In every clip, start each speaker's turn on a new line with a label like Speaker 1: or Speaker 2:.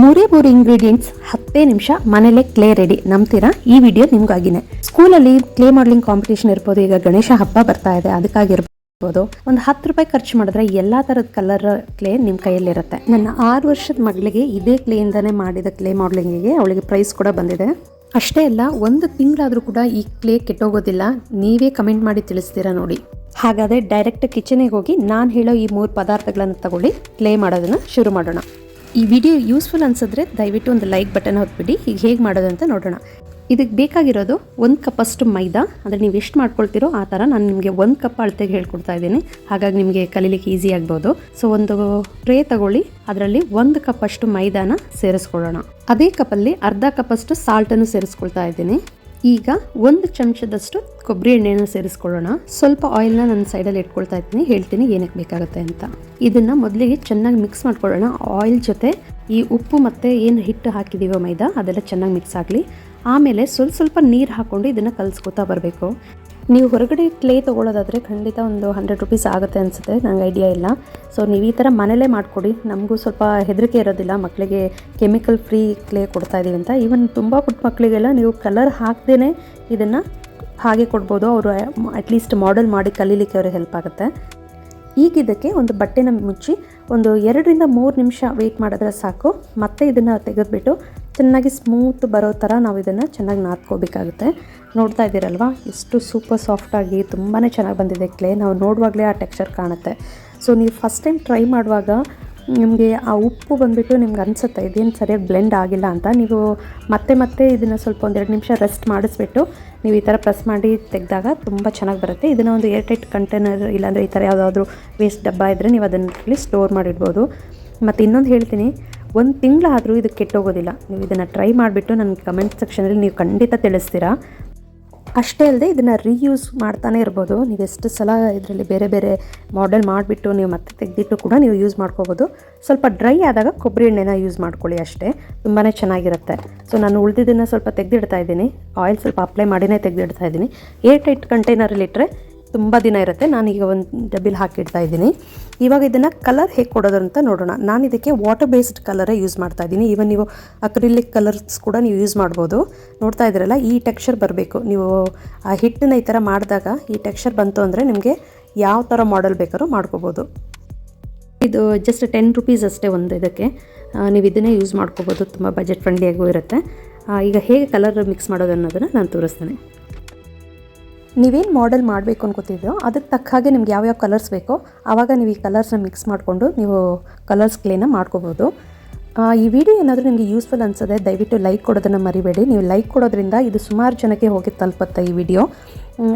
Speaker 1: ಮೂರೇ ಮೂರು ಇಂಗ್ರೀಡಿಯೆಂಟ್ಸ್ 10 ನಿಮಿಷ ಮನೇಲೆ ಕ್ಲೇ ರೆಡಿ. ನಂಬ್ತೀರಾ? ಈ ವಿಡಿಯೋ ನಿಮ್ಗಾಗಿನೇ. ಸ್ಕೂಲಲ್ಲಿ ಕ್ಲೇ ಮಾಡಲಿಂಗ್ ಕಾಂಪಿಟೇಷನ್ ಇರ್ಬೋದು, ಈಗ ಗಣೇಶ ಹಬ್ಬ ಬರ್ತಾ ಇದೆ ಅದಕ್ಕಾಗಿರ್ಬೋದು. ಒಂದು 10 ರೂಪಾಯಿ ಖರ್ಚು ಮಾಡಿದ್ರೆ ಎಲ್ಲಾ ತರದ ಕಲರ್ ಕ್ಲೇ ನಿಮ್ಮ ಕೈಯಲ್ಲಿರುತ್ತೆ. ನನ್ನ 6 ವರ್ಷದ ಮಗಳಿಗೆ ಇದೇ ಕ್ಲೇಯಿಂದಾನೇ ಮಾಡಿದ ಕ್ಲೇ ಮಾಡಲಿಂಗಿಗೆ ಅವಳಿಗೆ ಪ್ರೈಸ್ ಕೂಡ ಬಂದಿದೆ. ಅಷ್ಟೇ ಅಲ್ಲ, 1 ತಿಂಗಳಾದರೂ ಕೂಡ ಈ ಕ್ಲೇ ಕೆಟ್ಟೋಗೋದಿಲ್ಲ. ನೀವೇ ಕಮೆಂಟ್ ಮಾಡಿ ತಿಳಿಸ್ತೀರಾ ನೋಡಿ. ಹಾಗಾದರೆ ಡೈರೆಕ್ಟ್ ಕಿಚನಿಗೆ ಹೋಗಿ ನಾನು ಹೇಳೋ ಈ 3 ಪದಾರ್ಥಗಳನ್ನು ತಗೊಳ್ಳಿ, ಕ್ಲೇ ಮಾಡೋದನ್ನು ಶುರು ಮಾಡೋಣ. ಈ ವಿಡಿಯೋ ಯೂಸ್ಫುಲ್ ಅನ್ಸಿದ್ರೆ ದಯವಿಟ್ಟು ಒಂದು ಲೈಕ್ ಬಟನ್ ಹೊತ್ಬಿಡಿ. ಈಗ ಹೇಗೆ ಮಾಡೋದು ಅಂತ ನೋಡೋಣ. ಇದಕ್ಕೆ ಬೇಕಾಗಿರೋದು 1 ಕಪ್ಪಷ್ಟು ಮೈದಾ. ಅಂದರೆ ನೀವು ಎಷ್ಟು ಮಾಡ್ಕೊಳ್ತೀರೋ ಆ ಥರ ನಾನು ನಿಮಗೆ 1 ಕಪ್ ಅಳತೆಗೆ ಹೇಳ್ಕೊಡ್ತಾ ಇದ್ದೀನಿ, ಹಾಗಾಗಿ ನಿಮಗೆ ಕಲೀಲಿಕ್ಕೆ ಈಸಿ ಆಗ್ಬೋದು. ಸೊ ಒಂದು ಟ್ರೇ ತಗೊಳ್ಳಿ, ಅದರಲ್ಲಿ 1 ಕಪ್ಪಷ್ಟು ಮೈದಾನ ಸೇರಿಸ್ಕೊಳ್ಳೋಣ. ಅದೇ ಕಪ್ಪಲ್ಲಿ ಅರ್ಧ ಕಪ್ಪಷ್ಟು ಸಾಲ್ಟನ್ನು ಸೇರಿಸ್ಕೊಳ್ತಾ ಇದ್ದೀನಿ. ಈಗ 1 ಚಮಚದಷ್ಟು ಕೊಬ್ಬರಿ ಎಣ್ಣೆಯನ್ನು ಸೇರಿಸ್ಕೊಳ್ಳೋಣ. ಸ್ವಲ್ಪ ಆಯಿಲ್ನ ನನ್ನ ಸೈಡಲ್ಲಿ ಇಟ್ಕೊಳ್ತಾ ಇದ್ದೀನಿ, ಹೇಳ್ತೀನಿ ಏನಕ್ಕೆ ಬೇಕಾಗುತ್ತೆ ಅಂತ. ಇದನ್ನು ಮೊದಲಿಗೆ ಚೆನ್ನಾಗಿ ಮಿಕ್ಸ್ ಮಾಡ್ಕೊಳ್ಳೋಣ. ಆಯಿಲ್ ಜೊತೆ ಈ ಉಪ್ಪು ಮತ್ತು ಏನು ಹಿಟ್ಟು ಹಾಕಿದ್ದೀವೋ ಮೈದಾ ಅದೆಲ್ಲ ಚೆನ್ನಾಗಿ ಮಿಕ್ಸ್ ಆಗಲಿ. ಆಮೇಲೆ ಸ್ವಲ್ಪ ನೀರು ಹಾಕ್ಕೊಂಡು ಇದನ್ನು ಕಲಿಸ್ಕೊತಾ ಬರಬೇಕು. ನೀವು ಹೊರಗಡೆ ಕ್ಲೇ ತೊಗೊಳ್ಳೋದಾದರೆ ಖಂಡಿತ ಒಂದು 100 ರೂಪೀಸ್ ಆಗುತ್ತೆ ಅನಿಸುತ್ತೆ, ನಂಗೆ ಐಡಿಯಾ ಇಲ್ಲ. ಸೊ ನೀವು ಈ ಥರ ಮನೇಲೇ ಮಾಡಿಕೊಡಿ. ನಮಗೂ ಸ್ವಲ್ಪ ಹೆದರಿಕೆ ಇರೋದಿಲ್ಲ, ಮಕ್ಕಳಿಗೆ ಕೆಮಿಕಲ್ ಫ್ರೀ ಕ್ಲೇ ಕೊಡ್ತಾ ಇದ್ದೀವಿ ಅಂತ. ಈವನ್ ತುಂಬ ಪುಟ್ಟ ಮಕ್ಕಳಿಗೆಲ್ಲ ನೀವು ಕಲರ್ ಹಾಕ್ದೇ ಇದನ್ನು ಹಾಗೆ ಕೊಡ್ಬೋದು. ಅವರು ಅಟ್ಲೀಸ್ಟ್ ಮಾಡೆಲ್ ಮಾಡಿ ಕಲೀಲಿಕ್ಕೆ ಅವ್ರಿಗೆ ಹೆಲ್ಪ್ ಆಗುತ್ತೆ. ಈಗ ಇದಕ್ಕೆ ಒಂದು ಬಟ್ಟೆನ ಮುಚ್ಚಿ ಒಂದು 2 ರಿಂದ 3 ನಿಮಿಷ ವೆಯ್ಟ್ ಮಾಡಿದ್ರೆ ಸಾಕು. ಮತ್ತೆ ಇದನ್ನು ತೆಗೆದುಬಿಟ್ಟು ಚೆನ್ನಾಗಿ ಸ್ಮೂತ್ ಬರೋ ಥರ ನಾವು ಇದನ್ನು ಚೆನ್ನಾಗಿ ನಾದ್ಕೋಬೇಕಾಗುತ್ತೆ. ನೋಡ್ತಾ ಇದ್ದೀರಲ್ವಾ, ಎಷ್ಟು ಸೂಪರ್ ಸಾಫ್ಟಾಗಿ ತುಂಬಾ ಚೆನ್ನಾಗಿ ಬಂದಿದೆ ಕ್ಲೇ. ನಾವು ನೋಡುವಾಗಲೇ ಆ ಟೆಕ್ಸ್ಚರ್ ಕಾಣುತ್ತೆ. ಸೊ ನೀವು ಫಸ್ಟ್ ಟೈಮ್ ಟ್ರೈ ಮಾಡುವಾಗ ನಿಮಗೆ ಆ ಉಪ್ಪು ಬಂದುಬಿಟ್ಟು ನಿಮ್ಗೆ ಅನಿಸುತ್ತೆ ಇದೇನು ಸರಿಯಾಗಿ ಬ್ಲೆಂಡ್ ಆಗಿಲ್ಲ ಅಂತ. ನೀವು ಮತ್ತೆ ಇದನ್ನು ಸ್ವಲ್ಪ 1-2 ನಿಮಿಷ ರೆಸ್ಟ್ ಮಾಡಿಸ್ಬಿಟ್ಟು ನೀವು ಈ ಥರ ಪ್ರೆಸ್ ಮಾಡಿ ತೆಗೆದಾಗ ತುಂಬ ಚೆನ್ನಾಗಿ ಬರುತ್ತೆ. ಇದನ್ನು ಒಂದು ಏರ್ಟೈಟ್ ಕಂಟೈನರ್ ಇಲ್ಲಾಂದರೆ ಈ ಥರ ಯಾವುದಾದ್ರೂ ವೇಸ್ಟ್ ಡಬ್ಬ ಇದ್ದರೆ ನೀವು ಅದನ್ನು ಸ್ಟೋರ್ ಮಾಡಿಡ್ಬೋದು. ಮತ್ತು ಇನ್ನೊಂದು ಹೇಳ್ತೀನಿ, 1 ತಿಂಗಳಾದರೂ ಇದು ಕೆಟ್ಟೋಗೋದಿಲ್ಲ. ನೀವು ಇದನ್ನು ಟ್ರೈ ಮಾಡಿಬಿಟ್ಟು ನನಗೆ ಕಮೆಂಟ್ ಸೆಕ್ಷನಲ್ಲಿ ನೀವು ಖಂಡಿತ ತಿಳಿಸ್ತೀರಾ. ಅಷ್ಟೇ ಅಲ್ಲದೆ ಇದನ್ನು ರೀಯೂಸ್ ಮಾಡ್ತಾನೆ ಇರ್ಬೋದು. ನೀವು ಎಷ್ಟು ಸಲ ಇದರಲ್ಲಿ ಬೇರೆ ಬೇರೆ ಮಾಡೆಲ್ ಮಾಡಿಬಿಟ್ಟು ನೀವು ಮತ್ತೆ ತೆಗೆದಿಟ್ಟು ಕೂಡ ನೀವು ಯೂಸ್ ಮಾಡ್ಕೋಬೋದು. ಸ್ವಲ್ಪ ಡ್ರೈ ಆದಾಗ ಕೊಬ್ಬರಿ ಎಣ್ಣೆನ ಯೂಸ್ ಮಾಡ್ಕೊಳ್ಳಿ, ಅಷ್ಟೇ ತುಂಬಾ ಚೆನ್ನಾಗಿರುತ್ತೆ. ಸೊ ನಾನು ಉಳಿದಿದ್ದನ್ನು ಸ್ವಲ್ಪ ತೆಗೆದಿಡ್ತಾ ಇದ್ದೀನಿ, ಆಯಿಲ್ ಸ್ವಲ್ಪ ಅಪ್ಲೈ ಮಾಡಿನೇ ತೆಗೆದಿಡ್ತಾ ಇದ್ದೀನಿ. ಏರ್ಟೈಟ್ ಕಂಟೈನರಲ್ಲಿ ಇಟ್ಟರೆ ತುಂಬ ದಿನ ಇರುತ್ತೆ. ನಾನೀಗ ಒಂದು ಡಬ್ಬಿಲಿ ಹಾಕಿಡ್ತಾ ಇದ್ದೀನಿ. ಇವಾಗ ಇದನ್ನು ಕಲರ್ ಹೇಗೆ ಕೊಡೋದು ಅಂತ ನೋಡೋಣ. ನಾನು ಇದಕ್ಕೆ ವಾಟರ್ ಬೇಸ್ಡ್ ಕಲರೇ ಯೂಸ್ ಮಾಡ್ತಾ ಇದ್ದೀನಿ. ಈವನ್ ನೀವು ಅಕ್ರಿಲಿಕ್ ಕಲರ್ಸ್ ಕೂಡ ನೀವು ಯೂಸ್ ಮಾಡ್ಬೋದು. ನೋಡ್ತಾ ಇದ್ದೀರಲ್ಲ, ಈ ಟೆಕ್ಸ್ಚರ್ ಬರಬೇಕು. ನೀವು ಆ ಹಿಟ್ಟನ್ನ ಈ ಥರ ಮಾಡಿದಾಗ ಈ ಟೆಕ್ಸ್ಚರ್ ಬಂತು ಅಂದರೆ ನಿಮಗೆ ಯಾವ ಥರ ಮಾಡೆಲ್ ಬೇಕಾದ್ರೂ ಮಾಡ್ಕೋಬೋದು. ಇದು ಜಸ್ಟ್ 10 ರೂಪೀಸ್ ಅಷ್ಟೇ ಒಂದು ಇದಕ್ಕೆ. ನೀವು ಇದನ್ನೇ ಯೂಸ್ ಮಾಡ್ಕೋಬೋದು, ತುಂಬ ಬಜೆಟ್ ಫ್ರೆಂಡ್ಲಿಯಾಗೂ ಇರುತ್ತೆ. ಈಗ ಹೇಗೆ ಕಲರ್ ಮಿಕ್ಸ್ ಮಾಡೋದು ಅನ್ನೋದನ್ನು ನಾನು ತೋರಿಸ್ತೇನೆ. ನೀವೇನು ಮಾಡೆಲ್ ಮಾಡಬೇಕು ಅನ್ಕೋತಿದ್ದೋ ಅದಕ್ಕೆ ತಕ್ಕ ಹಾಗೆ ನಿಮ್ಗೆ ಯಾವ್ಯಾವ ಕಲರ್ಸ್ ಬೇಕೋ ಆವಾಗ ನೀವು ಈ ಕಲರ್ಸ್ನ ಮಿಕ್ಸ್ ಮಾಡಿಕೊಂಡು ನೀವು ಕಲರ್ಸ್ ಕ್ಲೇನ ಮಾಡ್ಕೋಬೋದು. ಈ ವಿಡಿಯೋ ಏನಾದರೂ ನಿಮಗೆ ಯೂಸ್ಫುಲ್ ಅನಿಸಿದೆ ದಯವಿಟ್ಟು ಲೈಕ್ ಕೊಡೋದನ್ನು ಮರಿಬೇಡಿ. ನೀವು ಲೈಕ್ ಕೊಡೋದ್ರಿಂದ ಇದು ಸುಮಾರು ಜನಕ್ಕೆ ಹೋಗಿ ತಲುಪುತ್ತೆ ಈ ವಿಡಿಯೋ.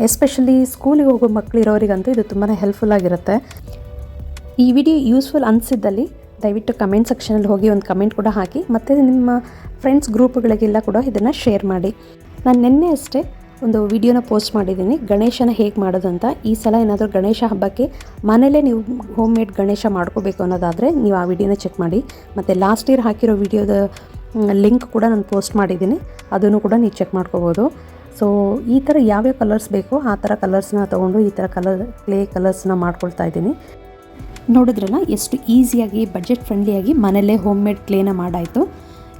Speaker 1: ಎಸ್ಪೆಷಲಿ ಸ್ಕೂಲಿಗೆ ಹೋಗೋ ಮಕ್ಕಳಿರೋರಿಗಂತೂ ಇದು ತುಂಬಾ ಹೆಲ್ಪ್ಫುಲ್ ಆಗಿರುತ್ತೆ. ಈ ವಿಡಿಯೋ ಯೂಸ್ಫುಲ್ ಅನಿಸಿದ್ದಲ್ಲಿ ದಯವಿಟ್ಟು ಕಮೆಂಟ್ ಸೆಕ್ಷನಲ್ಲಿ ಹೋಗಿ ಒಂದು ಕಮೆಂಟ್ ಕೂಡ ಹಾಕಿ, ಮತ್ತು ನಿಮ್ಮ ಫ್ರೆಂಡ್ಸ್ ಗ್ರೂಪ್ಗಳಿಗೆಲ್ಲ ಕೂಡ ಇದನ್ನು ಶೇರ್ ಮಾಡಿ. ನಾನು ನಿನ್ನೆ ಅಷ್ಟೇ ಒಂದು ವಿಡಿಯೋನ ಪೋಸ್ಟ್ ಮಾಡಿದ್ದೀನಿ ಗಣೇಶನ ಹೇಗೆ ಮಾಡೋದಂತ. ಈ ಸಲ ಏನಾದರೂ ಗಣೇಶ ಹಬ್ಬಕ್ಕೆ ಮನೇಲೇ ನೀವು ಹೋಮ್ ಮೇಡ್ ಗಣೇಶ ಮಾಡ್ಕೋಬೇಕು ಅನ್ನೋದಾದರೆ ನೀವು ಆ ವಿಡಿಯೋನ ಚೆಕ್ ಮಾಡಿ. ಮತ್ತು ಲಾಸ್ಟ್ ಇಯರ್ ಹಾಕಿರೋ ವಿಡಿಯೋದ ಲಿಂಕ್ ಕೂಡ ನಾನು ಪೋಸ್ಟ್ ಮಾಡಿದ್ದೀನಿ, ಅದನ್ನು ಕೂಡ ನೀವು ಚೆಕ್ ಮಾಡ್ಕೋಬೋದು. ಸೊ ಈ ಥರ ಯಾವ್ಯಾವ ಕಲರ್ಸ್ ಬೇಕೋ ಆ ಥರ ಕಲರ್ಸ್ನ ತೊಗೊಂಡು ಈ ಥರ ಕ್ಲೇ ಕಲರ್ಸ್ನ ಮಾಡ್ಕೊಳ್ತಾ ಇದ್ದೀನಿ. ನೋಡಿದ್ರಲ್ಲ ಎಷ್ಟು ಈಸಿಯಾಗಿ ಬಜೆಟ್ ಫ್ರೆಂಡ್ಲಿಯಾಗಿ ಮನೆಯಲ್ಲೇ ಹೋಮ್ ಮೇಡ್ ಕ್ಲೇನ ಮಾಡಾಯಿತು.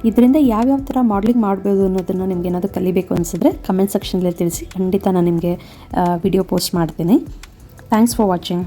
Speaker 1: ಇದರಿಂದ ಯಾವ್ಯಾವ ಥರ ಮಾಡಲಿಂಗ್ ಮಾಡ್ಬೋದು ಅನ್ನೋದನ್ನು ನಿಮ್ಗೆ ಏನಾದರೂ ಕಲಿಬೇಕು ಅನಿಸಿದ್ರೆ ಕಮೆಂಟ್ ಸೆಕ್ಷನಲ್ಲಿ ತಿಳಿಸಿ, ಖಂಡಿತ ನಾನು ನಿಮಗೆ ವಿಡಿಯೋ ಪೋಸ್ಟ್ ಮಾಡ್ತೀನಿ. Thanks for watching.